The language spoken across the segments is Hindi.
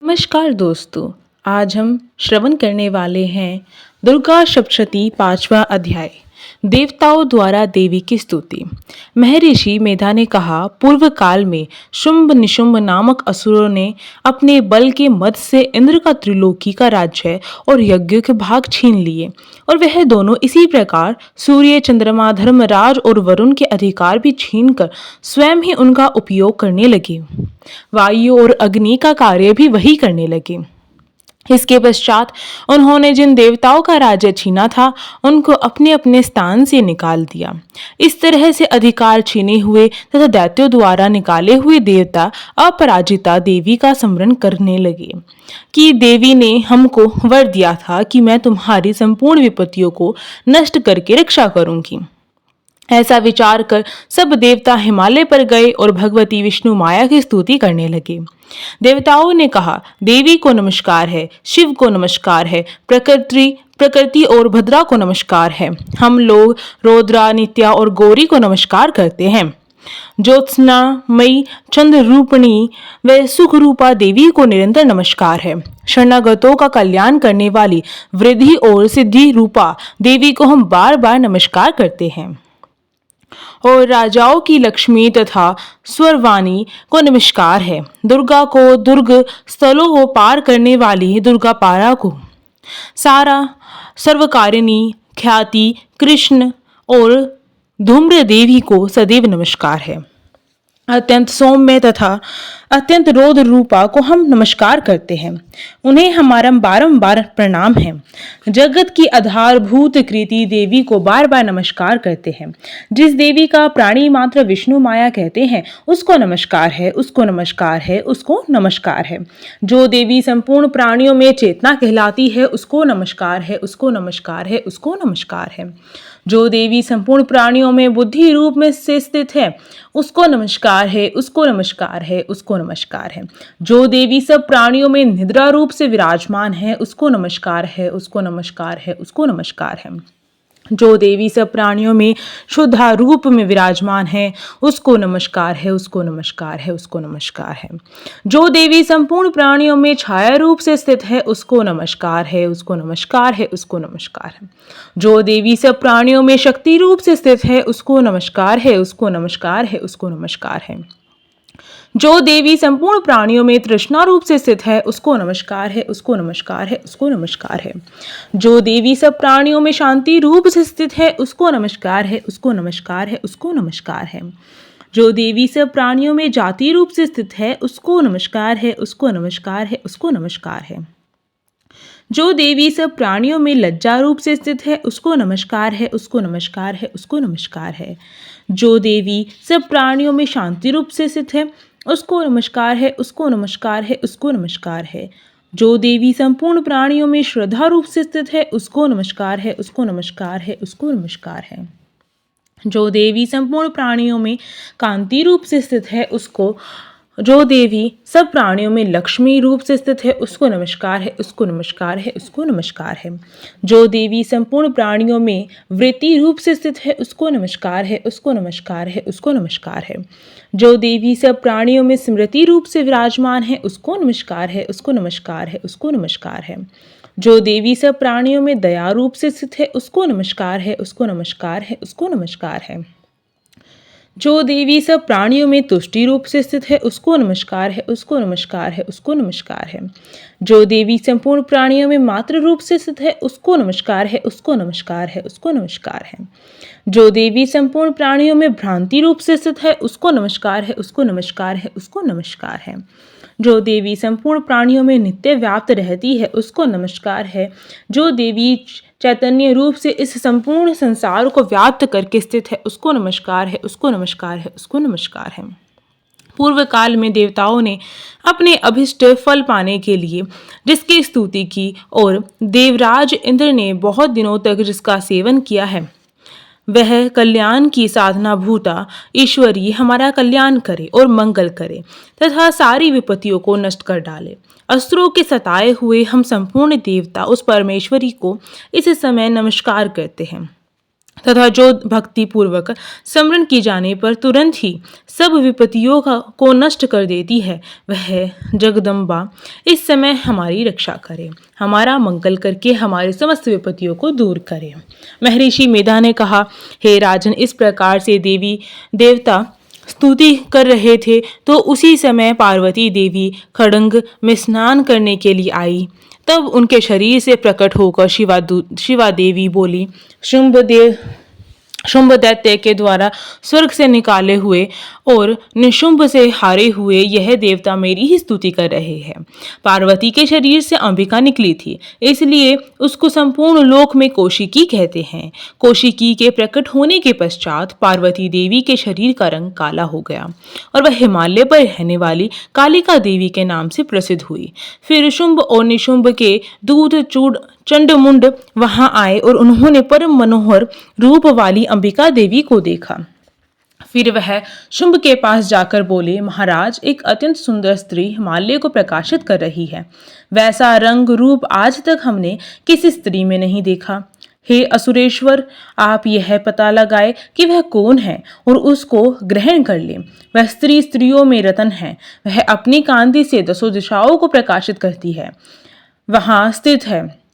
नमस्कार दोस्तों। आज हम श्रवण करने वाले हैं दुर्गा सप्तशती 5वां अध्याय, देवताओं द्वारा देवी की स्तुति। महर्षि मेधा ने कहा, पूर्व काल में शुंभ निशुंभ नामक असुरों ने अपने बल के मद से इंद्र का त्रिलोकी का राज्य और यज्ञों के भाग छीन लिए, और वह दोनों इसी प्रकार सूर्य, चंद्रमा, धर्मराज और वरुण के अधिकार भी छीनकर स्वयं ही उनका उपयोग करने लगे। वायु और अग्नि का कार्य भी वही करने लगे। इसके पश्चात उन्होंने जिन देवताओं का राज्य छीना था उनको अपने अपने स्थान से निकाल दिया। इस तरह से अधिकार छीने हुए तथा दैत्यों द्वारा निकाले हुए देवता अपराजिता देवी का स्मरण करने लगे कि देवी ने हमको वर दिया था कि मैं तुम्हारी संपूर्ण विपत्तियों को नष्ट करके रक्षा करूंगी। ऐसा विचार कर सब देवता हिमालय पर गए और भगवती विष्णु माया की स्तुति करने लगे। देवताओं ने कहा, देवी को नमस्कार है, शिव को नमस्कार है, प्रकृति और भद्रा को नमस्कार है। हम लोग रौद्रा, नित्या और गौरी को नमस्कार करते हैं। ज्योत्सना मई, चंद्र रूपिणी व सुख रूपा देवी को निरंतर नमस्कार है। शरणागतों का कल्याण करने वाली वृद्धि और सिद्धि रूपा देवी को हम बार बार नमस्कार करते हैं। और राजाओं की लक्ष्मी तथा स्वरवाणी को नमस्कार है। दुर्गा को दुर्ग स्थलों को पार करने वाली दुर्गा पारा को सारा सर्वकारिणी ख्याति कृष्ण और धूम्र देवी को सदैव नमस्कार है। अत्यंत सौम्य तथा अत्यंत रौद्र रूपा को हम नमस्कार करते हैं। उन्हें हमारा बारंबार प्रणाम है। जगत की आधारभूत कृति देवी को बार बार नमस्कार करते हैं। जिस देवी का प्राणी मात्र विष्णु माया कहते हैं उसको नमस्कार है, उसको नमस्कार है, उसको नमस्कार है। जो देवी संपूर्ण प्राणियों में चेतना कहलाती है उसको नमस्कार है, उसको नमस्कार है, उसको नमस्कार है। जो देवी संपूर्ण प्राणियों में बुद्धि रूप में से स्थित है उसको नमस्कार है, उसको नमस्कार है, उसको नमस्कार है। जो देवी सब प्राणियों में निद्रा रूप से विराजमान है उसको नमस्कार है, उसको नमस्कार है, उसको नमस्कार है। जो देवी सब प्राणियों में शुद्धा रूप में विराजमान है उसको नमस्कार है, उसको नमस्कार है, उसको नमस्कार है। जो देवी संपूर्ण प्राणियों में छाया रूप से स्थित है उसको नमस्कार है, उसको नमस्कार है, उसको नमस्कार है। जो देवी सब प्राणियों में शक्ति रूप से स्थित है उसको नमस्कार है, उसको नमस्कार है, उसको नमस्कार है। जो देवी संपूर्ण प्राणियों में तृष्णा रूप से स्थित है उसको नमस्कार है, उसको नमस्कार है, उसको नमस्कार है। जो देवी सब प्राणियों में शांति रूप से स्थित है उसको नमस्कार है, उसको नमस्कार है, उसको नमस्कार है। जो देवी सब प्राणियों में जाति रूप से स्थित है उसको नमस्कार है, उसको नमस्कार है, उसको नमस्कार है। जो देवी सब प्राणियों में लज्जा रूप से स्थित है उसको नमस्कार है, उसको नमस्कार है, उसको नमस्कार है। जो देवी सब प्राणियों में शांति रूप से स्थित है उसको नमस्कार है, उसको नमस्कार है, उसको नमस्कार है। जो देवी संपूर्ण प्राणियों में श्रद्धा रूप से स्थित है उसको नमस्कार है, उसको नमस्कार है, उसको नमस्कार है। जो देवी संपूर्ण प्राणियों में कांति रूप से स्थित है उसको जो देवी सब प्राणियों में लक्ष्मी रूप से स्थित है उसको नमस्कार है, उसको नमस्कार है, उसको नमस्कार है। जो देवी संपूर्ण प्राणियों में वृत्ति रूप से स्थित है उसको नमस्कार है, उसको नमस्कार है, उसको नमस्कार है। जो देवी सब प्राणियों में स्मृति रूप से विराजमान है उसको नमस्कार है, उसको नमस्कार है, उसको नमस्कार है। जो देवी सब प्राणियों में दया रूप से स्थित है उसको नमस्कार है, उसको नमस्कार है, उसको नमस्कार है। जो देवी सब प्राणियों में तुष्टि रूप से स्थित है उसको नमस्कार है, उसको नमस्कार है, उसको नमस्कार है। जो देवी संपूर्ण प्राणियों में मात्र रूप से स्थित है उसको नमस्कार है, उसको नमस्कार है, उसको नमस्कार है। जो देवी संपूर्ण प्राणियों में भ्रांति रूप से स्थित है उसको नमस्कार है, उसको नमस्कार है, उसको नमस्कार है। जो देवी संपूर्ण प्राणियों में नित्य व्याप्त रहती है उसको नमस्कार है। जो देवी चैतन्य रूप से इस संपूर्ण संसार को व्याप्त करके स्थित है उसको नमस्कार है, उसको नमस्कार है, उसको नमस्कार है। पूर्व काल में देवताओं ने अपने अभिष्ट फल पाने के लिए जिसकी स्तुति की और देवराज इंद्र ने बहुत दिनों तक जिसका सेवन किया है वह कल्याण की साधना भूता ईश्वरी हमारा कल्याण करे और मंगल करे तथा सारी विपत्तियों को नष्ट कर डाले। अस्त्रों के सताए हुए हम संपूर्ण देवता उस परमेश्वरी को इस समय नमस्कार करते हैं। तथा जो भक्ति पूर्वक स्मरण की जाने पर तुरंत ही सब विपत्तियों को नष्ट कर देती है, वह जगदम्बा इस समय हमारी रक्षा करे, हमारा मंगल करके हमारे समस्त विपत्तियों को दूर करे। महर्षि मेधा ने कहा, हे राजन, इस प्रकार से देवी देवता स्तुति कर रहे थे तो उसी समय पार्वती देवी खड़ंग में स्नान करने के लिए आई। तब उनके शरीर से प्रकट होकर शिवा देवी बोली, शुंभ दैत्य के द्वारा स्वर्ग से निकाले हुए और निशुंभ से हारे हुए यह देवता मेरी ही स्तुति कर रहे हैं। पार्वती के शरीर से अंबिका निकली थी, इसलिए उसको संपूर्ण लोक में कौशिकी कहते हैं। कौशिकी के प्रकट होने के पश्चात पार्वती देवी के शरीर का रंग काला हो गया और वह हिमालय पर रहने वाली कालिका देवी के नाम से प्रसिद्ध हुई। फिर शुंभ और निशुंभ के दूत चंडमुंड वहां आए और उन्होंने परम मनोहर रूप वाली अंबिका देवी को देखा। फिर वह शुंभ के पास जाकर बोले, महाराज, एक अत्यंत सुंदर स्त्री हिमालय को प्रकाशित कर रही है। वैसा रंग रूप आज तक हमने किसी स्त्री में नहीं देखा। हे असुरेश्वर, आप यह पता लगाए कि वह कौन है और उसको ग्रहण कर ले। वह स्त्री स्त्रियों में रतन है, वह अपनी कांति से दसों दिशाओं को प्रकाशित करती है, वहां स्थित है,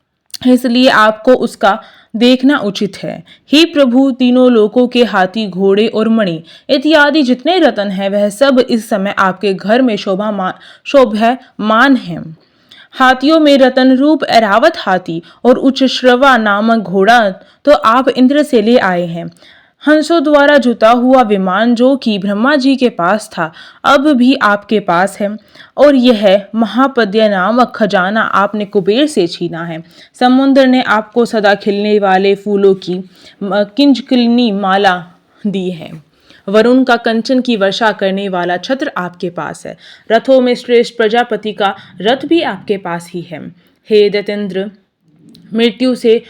इसलिए आपको उसका देखना उचित है। हे प्रभु, तीनों लोकों के हाथी, घोड़े और मणि इत्यादि जितने रत्न हैं वह सब इस समय आपके घर में शोभामान हैं। हाथियों में रतन रूप ऐरावत हाथी और उच्च श्रवा नामक घोड़ा तो आप इंद्र से ले आए हैं। हंसों द्वारा जुता हुआ विमान जो कि ब्रह्मा जी के पास था अब भी आपके पास है, और यह महापद्य नामक खजाना आपने कुबेर से छीना है। समुद्र ने आपको सदा खिलने वाले फूलों की किंजकिलनी माला दी है। वरुण का कंचन की वर्षा करने वाला छत्र आपके पास है। रथों में श्रेष्ठ प्रजापति का रथ भी आपके पास ही है। हे दैत्येंद्र, मृत्यु से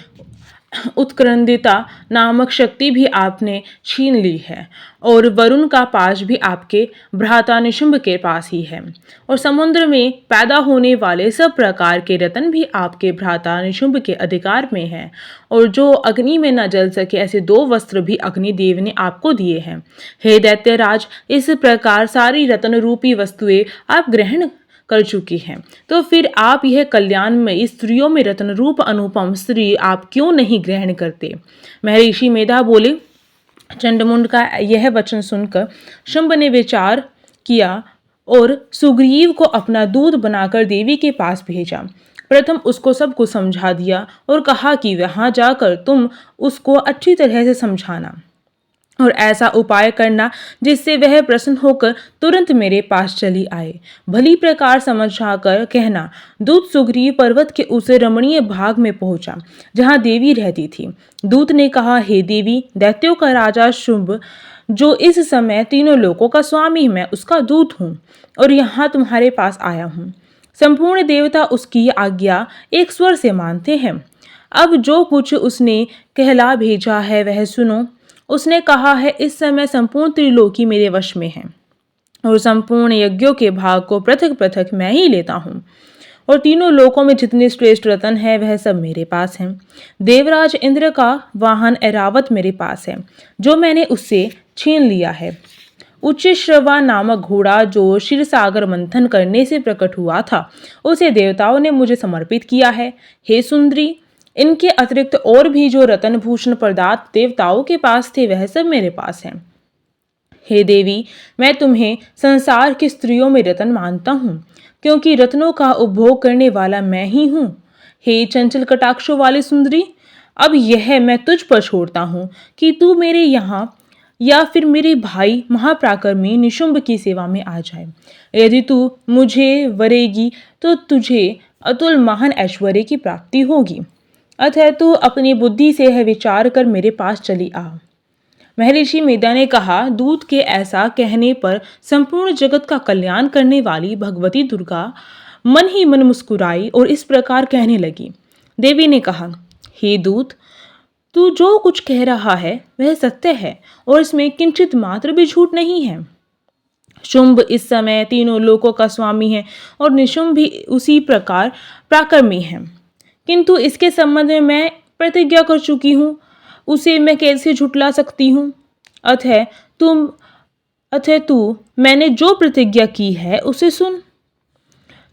उत्क्रंदिता नामक शक्ति भी आपने छीन ली है, और वरुण का पाश भी आपके भ्राता निशुंभ के पास ही है, और समुद्र में पैदा होने वाले सब प्रकार के रत्न भी आपके भ्राता निशुंभ के अधिकार में है, और जो अग्नि में न जल सके ऐसे 2 वस्त्र भी अग्निदेव ने आपको दिए हैं। हे दैत्यराज, इस प्रकार सारी रत्न रूपी वस्तुएं आप ग्रहण कर चुकी हैं, तो फिर आप यह कल्याण में स्त्रियों में रत्न रूप अनुपम स्त्री आप क्यों नहीं ग्रहण करते? महर्षि मेधा बोले, चंडमुंड का यह वचन सुनकर शुंभ ने विचार किया और सुग्रीव को अपना दूत बनाकर देवी के पास भेजा। प्रथम उसको सब कुछ समझा दिया और कहा कि वहां जाकर तुम उसको अच्छी तरह से समझाना और ऐसा उपाय करना जिससे वह प्रसन्न होकर तुरंत मेरे पास चली आए। भली प्रकार समझाकर कहना। दूत सुग्रीव पर्वत के उस रमणीय भाग में पहुंचा जहां देवी रहती थी। दूत ने कहा, हे देवी, दैत्यों का राजा शुंभ, जो इस समय तीनों लोकों का स्वामी, मैं उसका दूत हूँ और यहाँ तुम्हारे पास आया हूँ। संपूर्ण देवता उसकी आज्ञा एक स्वर से मानते हैं। अब जो कुछ उसने कहला भेजा है वह सुनो। उसने कहा है, इस समय संपूर्ण त्रिलोकी मेरे वश में है और संपूर्ण यज्ञों के भाग को पृथक पृथक मैं ही लेता हूँ, और तीनों लोकों में जितने श्रेष्ठ रत्न है वह सब मेरे पास हैं। देवराज इंद्र का वाहन ऐरावत मेरे पास है, जो मैंने उससे छीन लिया है। उच्च श्रवा नामक घोड़ा जो क्षीर सागर मंथन करने से प्रकट हुआ था, उसे देवताओं ने मुझे समर्पित किया है। हे सुंदरी, इनके अतिरिक्त और भी जो रत्न भूषण पदार्थ देवताओं के पास थे वह सब मेरे पास हैं। हे देवी, मैं तुम्हें संसार की स्त्रियों में रत्न मानता हूँ, क्योंकि रत्नों का उपभोग करने वाला मैं ही हूँ। हे चंचल कटाक्षों वाली सुंदरी, अब यह मैं तुझ पर छोड़ता हूँ कि तू मेरे यहाँ या फिर मेरे भाई महापराक्रमी निशुंभ की सेवा में आ जाए। यदि तू मुझे वरेगी तो तुझे अतुल महान ऐश्वर्य की प्राप्ति होगी। अतः तू अपनी बुद्धि से यह विचार कर मेरे पास चली आ। महर्षि मेधा ने कहा, दूत के ऐसा कहने पर संपूर्ण जगत का कल्याण करने वाली भगवती दुर्गा मन ही मन मुस्कुराई और इस प्रकार कहने लगी। देवी ने कहा, हे दूत, तू जो कुछ कह रहा है वह सत्य है और इसमें किंचित मात्र भी झूठ नहीं है। शुंभ इस समय तीनों लोकों का स्वामी है और निशुंभ भी उसी प्रकार पराक्रमी है, किंतु इसके संबंध में मैं प्रतिज्ञा कर चुकी हूँ। उसे मैं कैसे झुठला सकती हूँ? अतः तू मैंने जो प्रतिज्ञा की है उसे सुन।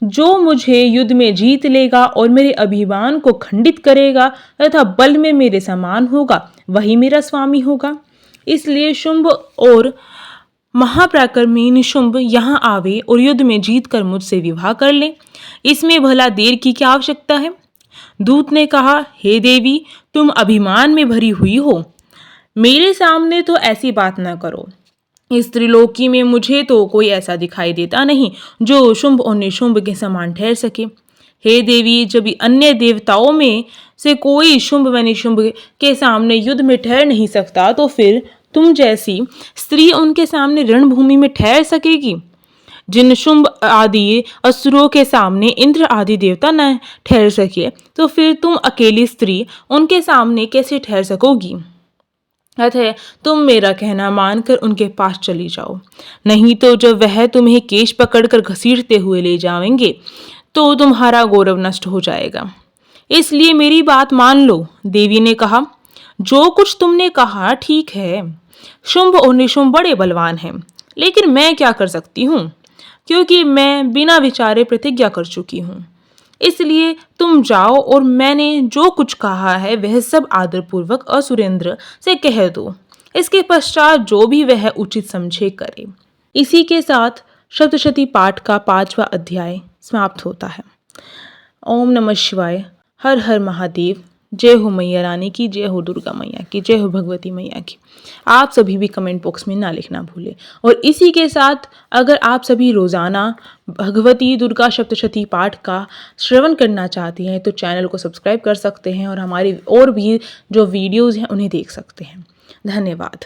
जो मुझे युद्ध में जीत लेगा और मेरे अभिमान को खंडित करेगा तथा बल में मेरे समान होगा, वही मेरा स्वामी होगा। इसलिए शुंभ और महापराक्रमी निशुंभ यहाँ आवे और युद्ध में जीत कर मुझसे विवाह कर ले। इसमें भला देर की क्या आवश्यकता है? दूत ने कहा, हे देवी, तुम अभिमान में भरी हुई हो, मेरे सामने तो ऐसी बात न करो। इस त्रिलोकी में मुझे तो कोई ऐसा दिखाई देता नहीं जो शुंभ और निशुंभ के समान ठहर सके। हे देवी, जब अन्य देवताओं में से कोई शुंभ व निशुंभ के सामने युद्ध में ठहर नहीं सकता, तो फिर तुम जैसी स्त्री उनके सामने रणभूमि में ठहर सकेगी? जिन शुंभ आदि असुरों के सामने इंद्र आदि देवता न ठहर सके, तो फिर तुम अकेली स्त्री उनके सामने कैसे ठहर सकोगी? अतः तुम मेरा कहना मानकर उनके पास चली जाओ, नहीं तो जब वह तुम्हें केश पकड़कर घसीटते हुए ले जाएंगे तो तुम्हारा गौरव नष्ट हो जाएगा। इसलिए मेरी बात मान लो। देवी ने कहा, जो कुछ तुमने कहा ठीक है। शुंभ और निशुंभ बड़े बलवान हैं, लेकिन मैं क्या कर सकती हूँ, क्योंकि मैं बिना विचारे प्रतिज्ञा कर चुकी हूँ। इसलिए तुम जाओ और मैंने जो कुछ कहा है वह सब आदरपूर्वक असुरेंद्र से कह दो। इसके पश्चात जो भी वह उचित समझे करे। इसी के साथ सप्तशती पाठ का 5वां अध्याय समाप्त होता है। ओम नमः शिवाय। हर हर महादेव। जय हो मैया रानी की, जय हो दुर्गा मैया की, जय हो भगवती मैया की। आप सभी भी कमेंट बॉक्स में ना लिखना भूलें। और इसी के साथ अगर आप सभी रोज़ाना भगवती दुर्गा सप्तशती पाठ का श्रवण करना चाहते हैं तो चैनल को सब्सक्राइब कर सकते हैं और हमारी और भी जो वीडियोज़ हैं उन्हें देख सकते हैं। धन्यवाद।